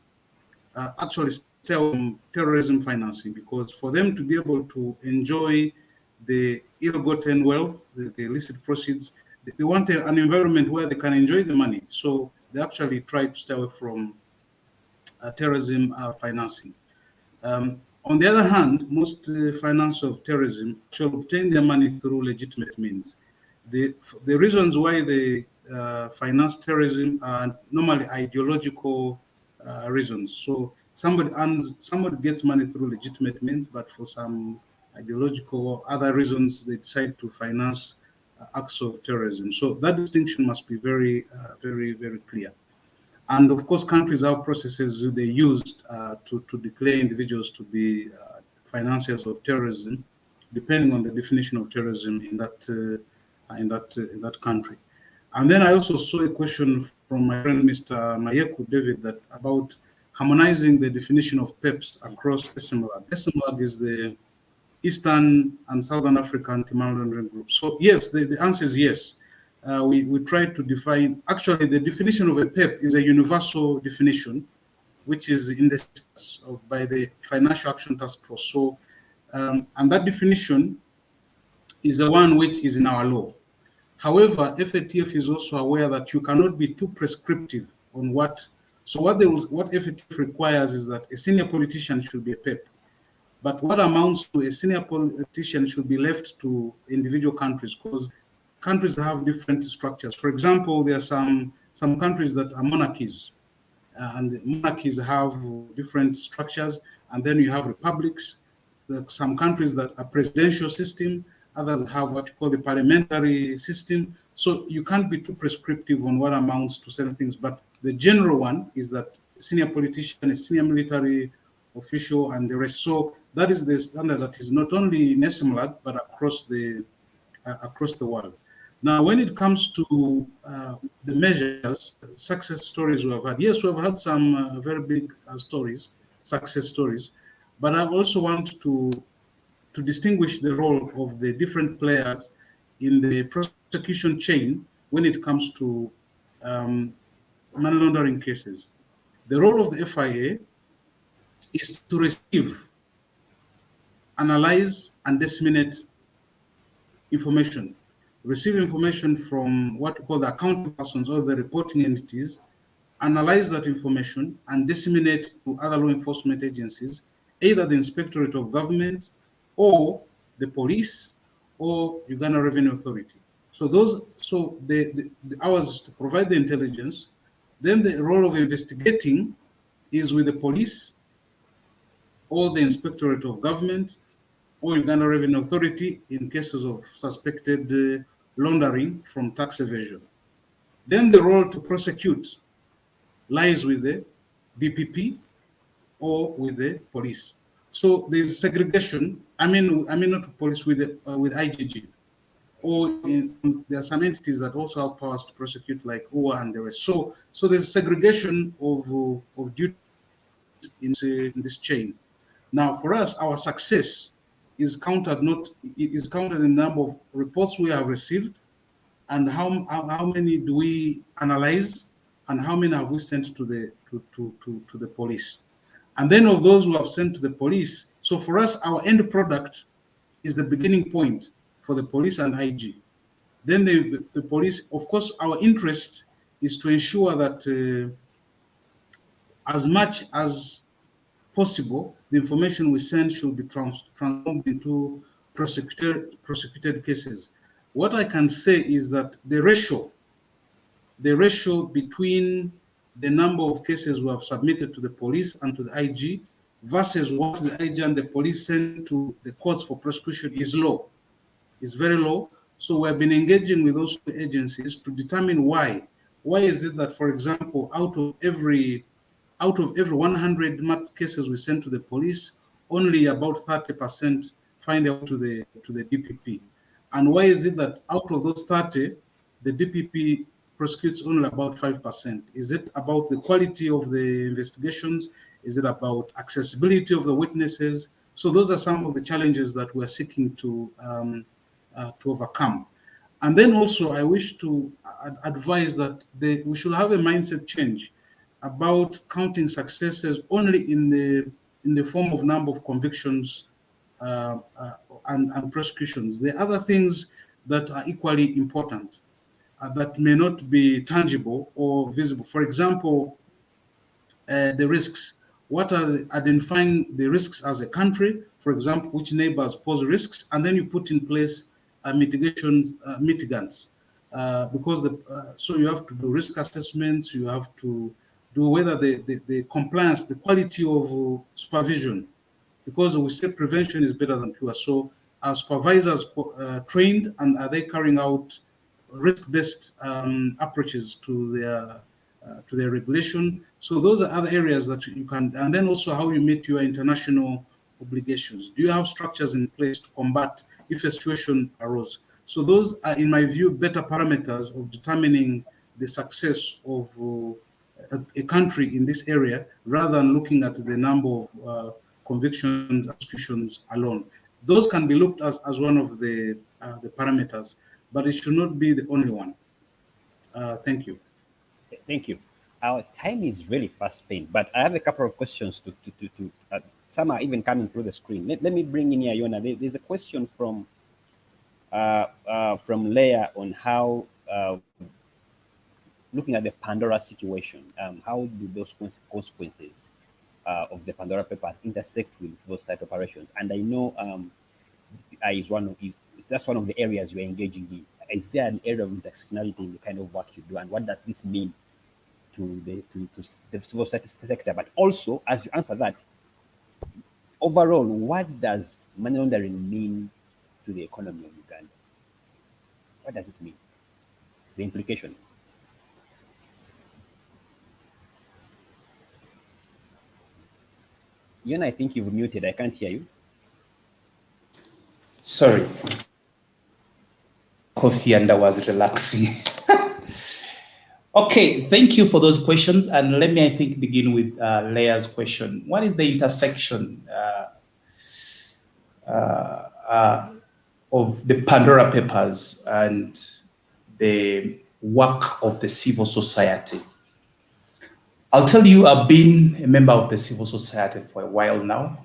actually stay on terrorism financing, because for them to be able to enjoy the ill-gotten wealth, the illicit proceeds, they want an environment where they can enjoy the money. So they actually try to stay away from terrorism financing. On the other hand, most finance of terrorism shall obtain their money through legitimate means. The reasons why they finance terrorism are normally ideological reasons. So somebody gets money through legitimate means, but for some ideological or other reasons, they decide to finance acts of terrorism. So that distinction must be very, very clear. And of course, countries have processes they use to declare individuals to be financiers of terrorism, depending on the definition of terrorism in that country. And then I also saw a question from my friend Mr. Mayeku David that about harmonizing the definition of PEPs across SMLAG. SMLAG is the Eastern and Southern African Anti-Money Laundering Group. So yes, the answer is yes. We try to define, actually the definition of a PEP is a universal definition, which is in the by the Financial Action Task Force. So, and that definition is the one which is in our law. However, FATF is also aware that you cannot be too prescriptive on what, so what FATF requires is that a senior politician should be a PEP. But what amounts to a senior politician should be left to individual countries, because countries have different structures. For example, there are some countries that are monarchies, and monarchies have different structures, and then you have republics. There are some countries that are presidential system, others have what you call the parliamentary system. So you can't be too prescriptive on what amounts to certain things, but the general one is that a senior politician, a senior military official, and the rest. So that is the standard that is not only in SMLAG, but across the world. Now, when it comes to the measures, success stories we have had, yes, we have had some very big success stories, but I also want to distinguish the role of the different players in the prosecution chain when it comes to money laundering cases. The role of the FIA is to receive, analyze, and disseminate information. Receive information from what we call the accountable persons or the reporting entities, analyze that information, and disseminate to other law enforcement agencies, either the Inspectorate of Government or the police or Uganda Revenue Authority. So the ours is to provide the intelligence. Then the role of investigating is with the police or the Inspectorate of Government or Uganda Revenue Authority in cases of suspected laundering from tax evasion. Then the role to prosecute lies with the DPP or with the police. So there's segregation. I mean not police with IGG, or there are some entities that also have powers to prosecute, like OA and the rest. So there's segregation of duties in this chain. Now, for us, our success is counted in the number of reports we have received, and how many do we analyze, and how many have we sent to the police. And then of those who have sent to the police, so for us, our end product is the beginning point for the police and IG. Then the police, of course, our interest is to ensure that as much as possible, the information we send should be transformed into prosecuted cases. What I can say is that the ratio between the number of cases we have submitted to the police and to the IG versus what the IG and the police send to the courts for prosecution is low. It's very low. So we have been engaging with those two agencies to determine why. Why is it that, for example, out of every 100 cases we send to the police, only about 30% find out to the DPP? And why is it that out of those 30, the DPP prosecutes only about 5%? Is it about the quality of the investigations? Is it about accessibility of the witnesses? So those are some of the challenges that we're seeking to overcome. And then also, I wish to advise that we should have a mindset change about counting successes only in the form of number of convictions and prosecutions. There are other things that are equally important that may not be tangible or visible. For example, the risks. What are identifying the risks as a country? For example, which neighbors pose risks, and then you put in place mitigants. So you have to do risk assessments. You have to do whether the compliance, the quality of supervision, because we say prevention is better than cure. So are supervisors trained, and are they carrying out risk-based approaches to their regulation? So those are other areas that you can, and then also how you meet your international obligations. Do you have structures in place to combat if a situation arose? So those are, in my view, better parameters of determining the success of a country in this area, rather than looking at the number of convictions, executions alone. Those can be looked at as one of the parameters, but it should not be the only one. Thank you. Thank you. Our time is really fast spent, but I have a couple of questions to some are even coming through the screen. Let me bring in here, Yona. There's a question from Leah on how, looking at the Pandora situation, how do those consequences of the Pandora Papers intersect with civil society operations? And I know that's one of the areas you're engaging in. Is there an area of intersectionality in the kind of work you do, and what does this mean to the civil society sector? But also, as you answer that, overall, what does money laundering mean to the economy of Uganda? What does it mean? The implications. Yona, I think you've muted. I can't hear you. Sorry. Coffee, and I was relaxing. Okay, thank you for those questions. And let me, I think, begin with Leah's question. What is the intersection of the Pandora Papers and the work of the civil society? I'll tell you, I've been a member of the civil society for a while now.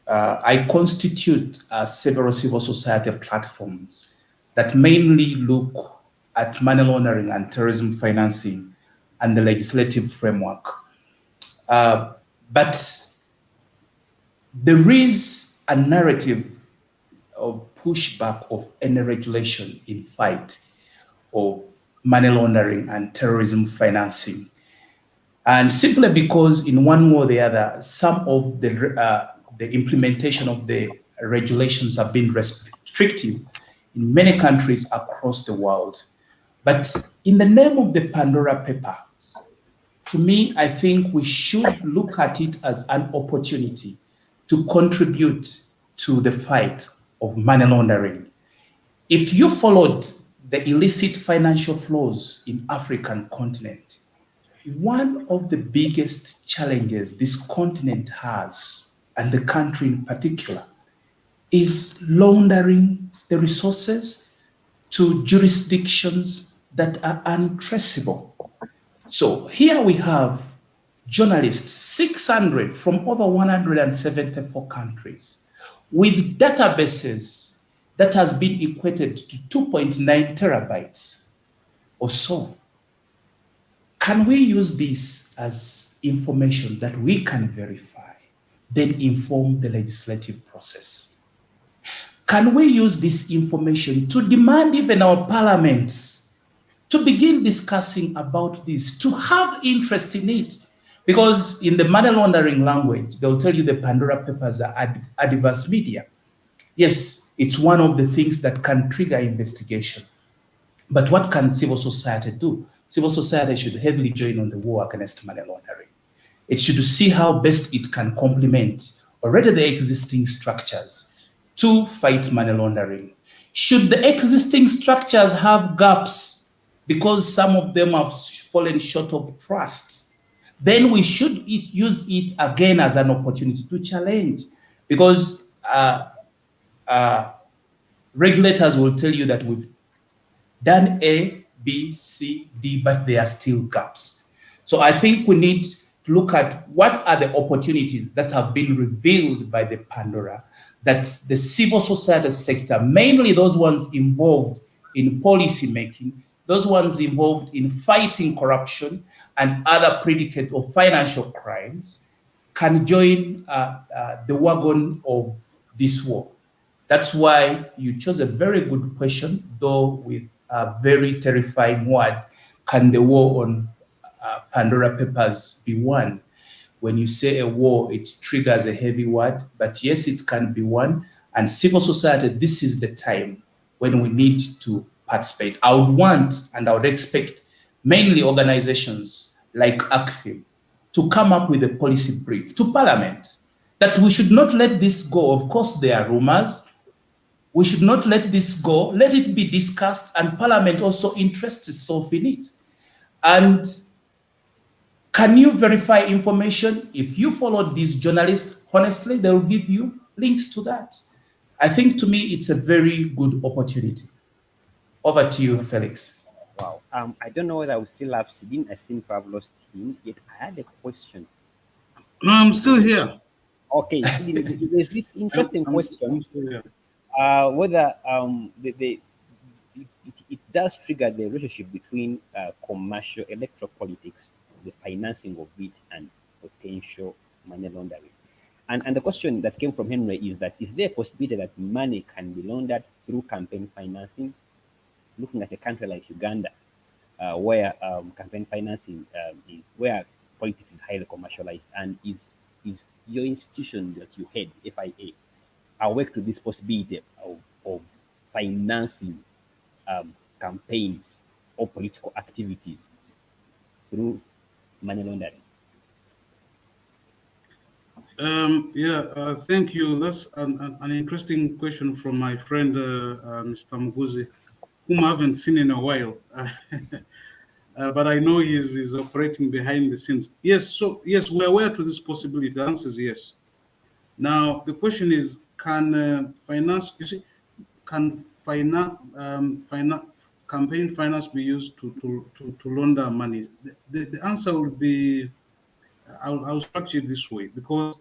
I constitute several civil society platforms that mainly look at money laundering and terrorism financing and the legislative framework. But there is a narrative of pushback of any regulation in fight of money laundering and terrorism financing. And simply because in one way or the other, some of the implementation of the regulations have been restrictive in many countries across the world. But in the name of the Pandora Papers, to me, I think we should look at it as an opportunity to contribute to the fight of money laundering. If you followed the illicit financial flows in African continent, one of the biggest challenges this continent has, and the country in particular, is laundering the resources to jurisdictions that are untraceable. So here we have journalists, 600 from over 174 countries, with databases that has been equated to 2.9 terabytes or so. Can we use this as information that we can verify, then inform the legislative process? Can we use this information to demand even our parliaments to begin discussing about this, to have interest in it? Because in the money laundering language, they'll tell you the Pandora Papers are adverse media. Yes, it's one of the things that can trigger investigation. But what can civil society do? Civil society should heavily join on the war against money laundering. It should see how best it can complement already the existing structures to fight money laundering. Should the existing structures have gaps because some of them have fallen short of trust, then we should use it again as an opportunity to challenge, because regulators will tell you that we've done A, B, C, D, but there are still gaps. So I think we need to look at what are the opportunities that have been revealed by the Pandora, that the civil society sector, mainly those ones involved in policy making, those ones involved in fighting corruption and other predicate of financial crimes, can join the wagon of this war. That's why you chose a very good question, though with a very terrifying word. Can the war on Pandora Papers be won? When you say a war, it triggers a heavy word, but yes, it can be won. And civil society, this is the time when we need to participate. I would want and I would expect mainly organizations like ACFIM to come up with a policy brief to Parliament, that we should not let this go. Of course, there are rumors. We should not let this go. Let it be discussed, and Parliament also interests itself in it. And can you verify information? If you follow these journalists, honestly, they will give you links to that. I think, to me, it's a very good opportunity. Over to you, Felix. Wow. I don't know whether we still have Sidin. I seem to have lost him. Yet I had a question. No, I'm still here. Okay, Sidin, there's this interesting question. I'm still here. Whether it does trigger the relationship between commercial electoral politics, the financing of it, and potential money laundering. And the question that came from Henry is that, is there a possibility that money can be laundered through campaign financing? Looking at a country like Uganda, where campaign financing is, where politics is highly commercialized, and is your institution that you head, FIA, awake to this possibility of financing campaigns or political activities through money laundering? Thank you. That's an interesting question from my friend, Mr. Muguzi, whom I haven't seen in a while. But I know he's operating behind the scenes. Yes, we're aware to this possibility. The answer is yes. Now, the question is, can campaign finance be used to launder money? The answer would be, I'll structure it this way, because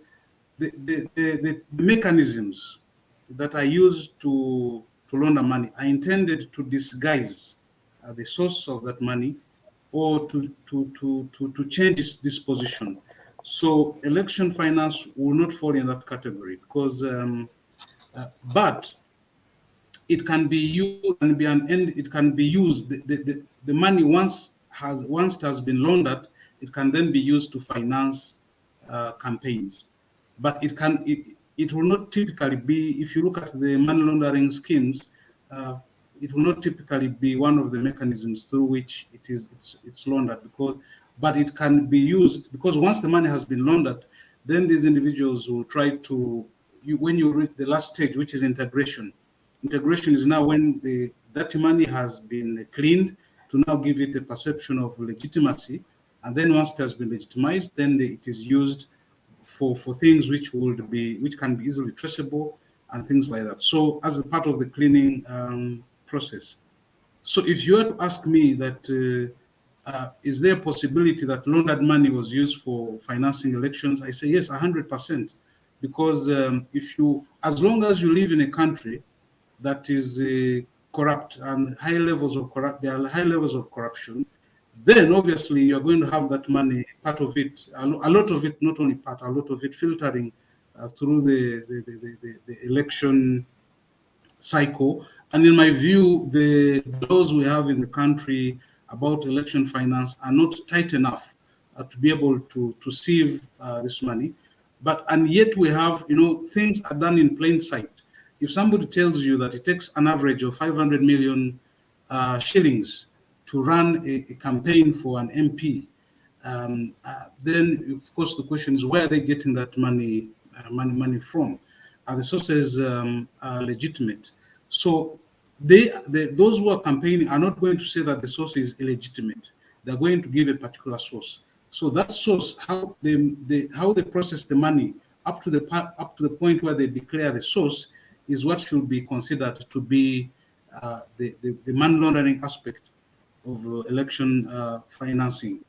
the mechanisms that are used to launder money are intended to disguise the source of that money, or to change its disposition. So election finance will not fall in that category, because but it can be used, it can be used. The money once it has been laundered, it can then be used to finance campaigns. But it will not typically be, if you look at the money laundering schemes, it will not typically be one of the mechanisms through which it's laundered, but it can be used, because once the money has been laundered, then these individuals will try to, when you reach the last stage, which is integration. Integration is now when the dirty money has been cleaned to now give it a perception of legitimacy. And then once it has been legitimized, then it is used for things which can be easily traceable and things like that. So as a part of the cleaning process. So if you were to ask me that, is there a possibility that laundered money was used for financing elections? I say yes, 100%. Because as long as you live in a country that is corrupt and there are high levels of corruption, then obviously you're going to have that money, part of it, a lot of it, not only part, a lot of it filtering through the election cycle. And in my view, the laws we have in the country about election finance are not tight enough to be able to sieve this money. And yet we have, things are done in plain sight. If somebody tells you that it takes an average of 500 million shillings to run a campaign for an MP, then of course the question is, where are they getting that money from? Are the sources legitimate? So those who are campaigning are not going to say that the source is illegitimate. They're going to give a particular source. So that source, how they process the money up to the point where they declare the source, is what should be considered to be the money laundering aspect of election financing.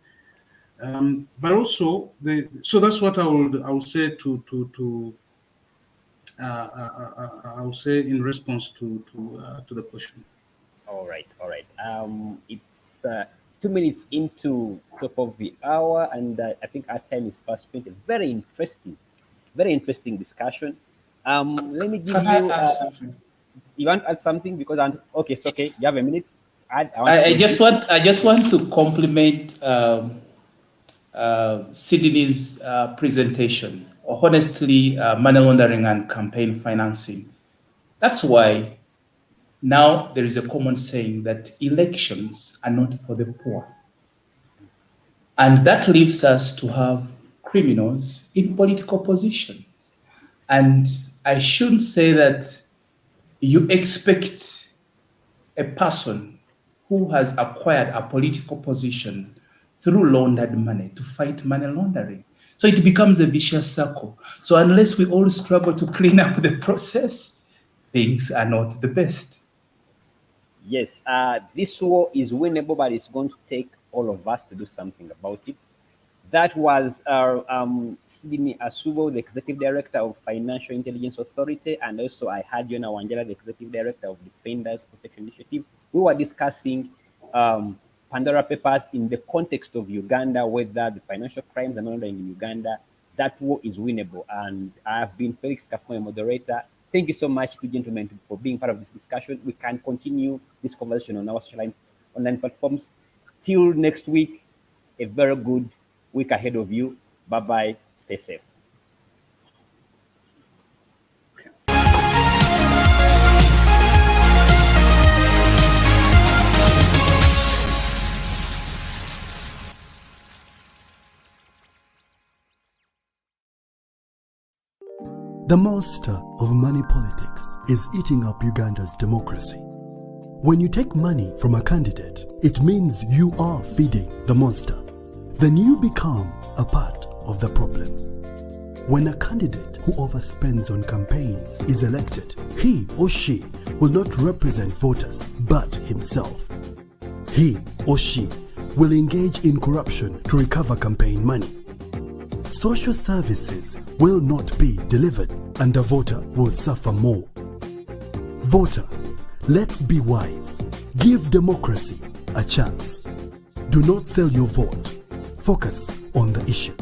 But also, so that's what I would say I'll say in response to the question. All right. It's 2 minutes into top of the hour, and I think our time is fast spent. Very interesting discussion. Let me give you. You want to add something? Because okay. You have a minute. I just want to compliment Sydney's presentation. Honestly, money laundering and campaign financing. That's why now there is a common saying that elections are not for the poor. And that leaves us to have criminals in political positions. And I shouldn't say that you expect a person who has acquired a political position through laundered money to fight money laundering. So it becomes a vicious circle. So unless we all struggle to clean up the process, things are not the best. Yes, this war is winnable, but it's going to take all of us to do something about it. That was Sydney Asubo, the Executive Director of Financial Intelligence Authority, and also I had Yona Wanjala, the Executive Director of Defenders Protection Initiative. We were discussing Pandora Papers in the context of Uganda, whether the financial crimes and laundering in Uganda, that war is winnable. And I have been Felix Kafumo, moderator. Thank you so much to gentlemen for being part of this discussion. We can continue this conversation on our online platforms. Till next week, a very good week ahead of you. Bye-bye. Stay safe. The monster of money politics is eating up Uganda's democracy. When you take money from a candidate, it means you are feeding the monster. Then you become a part of the problem. When a candidate who overspends on campaigns is elected, he or she will not represent voters but himself. He or she will engage in corruption to recover campaign money. Social services will not be delivered and the voter will suffer more. Voter, let's be wise. Give democracy a chance. Do not sell your vote. Focus on the issue.